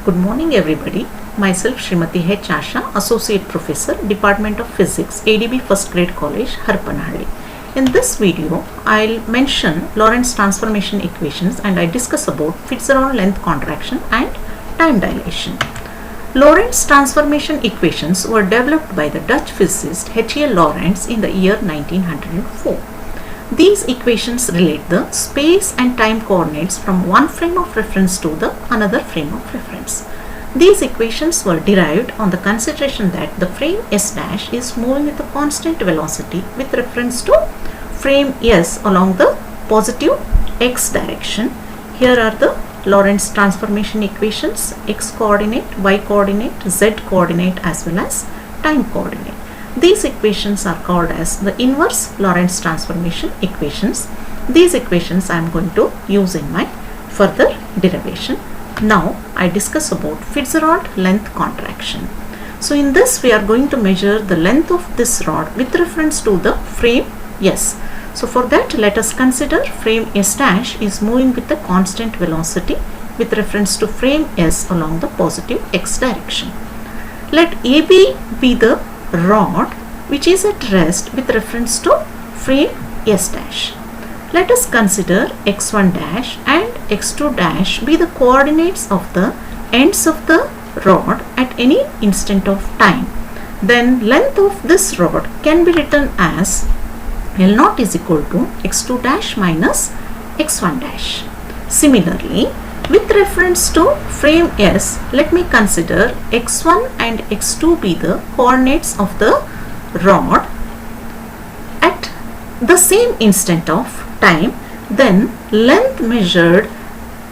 Good morning everybody. Myself Srimati H. Asha, Associate Professor, Department of Physics, ADB First Grade College, Harpanahalli. In this video, I'll mention Lorentz transformation equations and I discuss about Fitzgerald length contraction and time dilation. Lorentz transformation equations were developed by the Dutch physicist H.L. Lorentz in the year 1904. These equations relate the space and time coordinates from one frame of reference to the another frame of reference. These equations were derived on the consideration that the frame S dash is moving with a constant velocity with reference to frame S along the positive x direction. Here are the Lorentz transformation equations: x coordinate, y coordinate, z coordinate as well as time coordinate. These equations are called as the inverse Lorentz transformation equations. These equations I am going to use in my further derivation. Now I discuss about Fitzgerald length contraction. So in this we are going to measure the length of this rod with reference to the frame S. So for that let us consider frame S dash is moving with a constant velocity with reference to frame S along the positive x direction. Let AB be the rod which is at rest with reference to frame S dash. Let us consider x1 dash and x2 dash be the coordinates of the ends of the rod at any instant of time. Then length of this rod can be written as L0 is equal to x2 dash minus x1 dash. Similarly, with reference to frame S, let me consider x1 and x2 be the coordinates of the rod at the same instant of time. Then length measured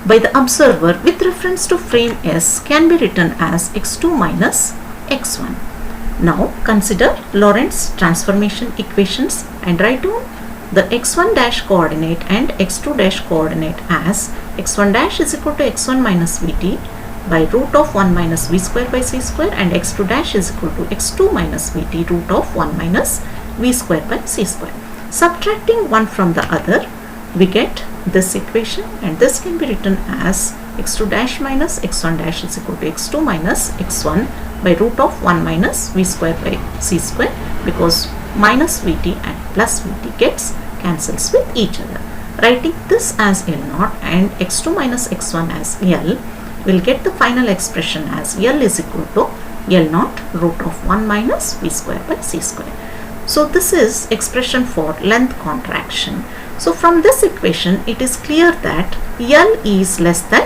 by the observer with reference to frame S can be written as x2 minus x1. Now consider Lorentz transformation equations and write down the x1 dash coordinate and x2 dash coordinate as x1 dash is equal to x1 minus vt by root of 1 minus v square by c square, and x2 dash is equal to x2 minus vt root of 1 minus v square by c square. Subtracting one from the other, we get this equation, and this can be written as x2 dash minus x1 dash is equal to x2 minus x1 by root of 1 minus v square by c square, because minus vt and plus vt gets cancels with each other. Writing this as L0 and x2 minus x1 as L, will get the final expression as L is equal to L0 root of 1 minus v square by c square. So this is expression for length contraction. So from this equation it is clear that L is less than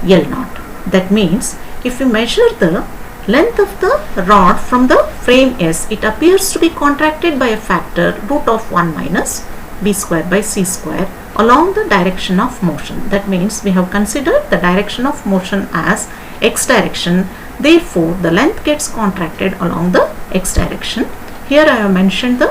L0. That means if we measure the length of the rod from the frame S, it appears to be contracted by a factor root of 1 minus v square by c square along the direction of motion. That means we have considered the direction of motion as x direction. Therefore, the length gets contracted along the x direction. Here I have mentioned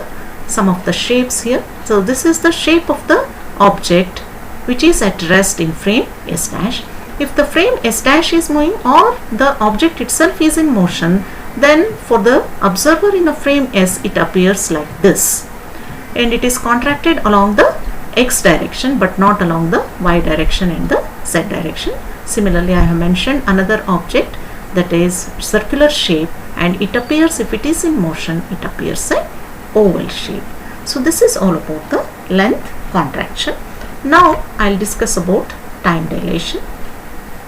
some of the shapes here. So this is the shape of the object which is at rest in frame S dash. If the frame S dash is moving or the object itself is in motion, then for the observer in a frame S it appears like this, and it is contracted along the x direction but not along the y direction and the z direction. Similarly, I have mentioned another object that is circular shape, and it appears, if it is in motion, it appears an oval shape. So this is all about the length contraction. Now I'll discuss about time dilation.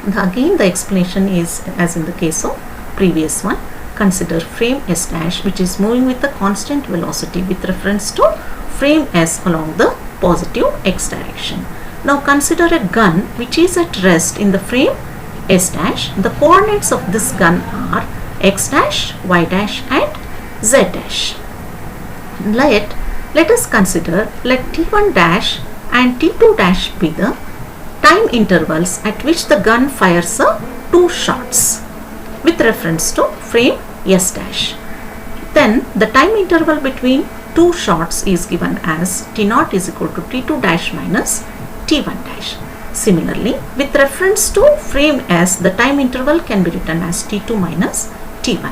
Again the explanation is as in the case of previous one. Consider frame S dash which is moving with a constant velocity with reference to frame S along the positive x direction. Now consider a gun which is at rest in the frame S dash. The coordinates of this gun are x dash, y dash and z dash. Let us consider, let t1 dash and t2 dash be the time intervals at which the gun fires two shots with reference to frame S dash. Then the time interval between two shots is given as t0 is equal to t2 dash minus t1 dash. Similarly, with reference to frame S, the time interval can be written as t2 minus t1.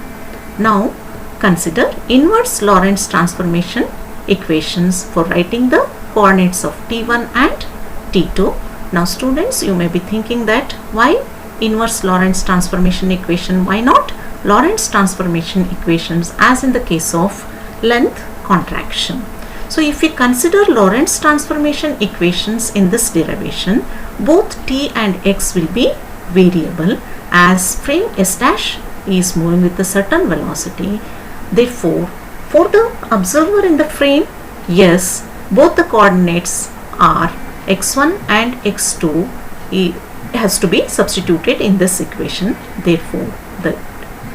Now consider inverse Lorentz transformation equations for writing the coordinates of t1 and t2. Now students, you may be thinking that why inverse Lorentz transformation equation. Why not Lorentz transformation equations as in the case of length contraction? So if we consider Lorentz transformation equations in this derivation, both t and x will be variable as frame S dash is moving with a certain velocity. Therefore, for the observer in the frame, yes, both the coordinates are x1 and x2 has to be substituted in this equation. Therefore, the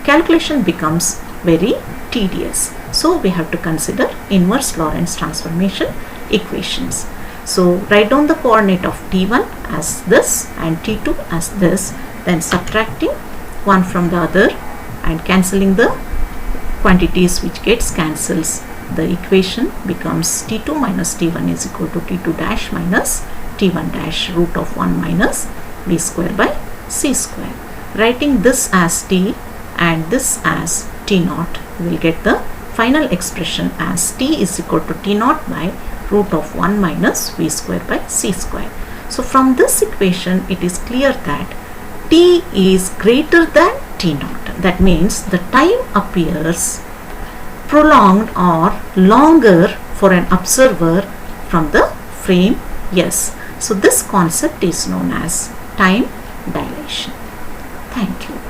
calculation becomes very tedious. So we have to consider inverse Lorentz transformation equations. So write down the coordinate of t1 as this and t2 as this, then subtracting one from the other and cancelling the quantities which gets cancels. The equation becomes t2 minus t1 is equal to t2 dash minus t1 dash root of 1 minus v square by c square. Writing this as t and this as t naught, we will get the final expression as t is equal to t naught by root of 1 minus v square by c square. So from this equation it is clear that t is greater than t naught. That means the time appears prolonged or longer for an observer from the frame S. So this concept is known as time dilation. Thank you.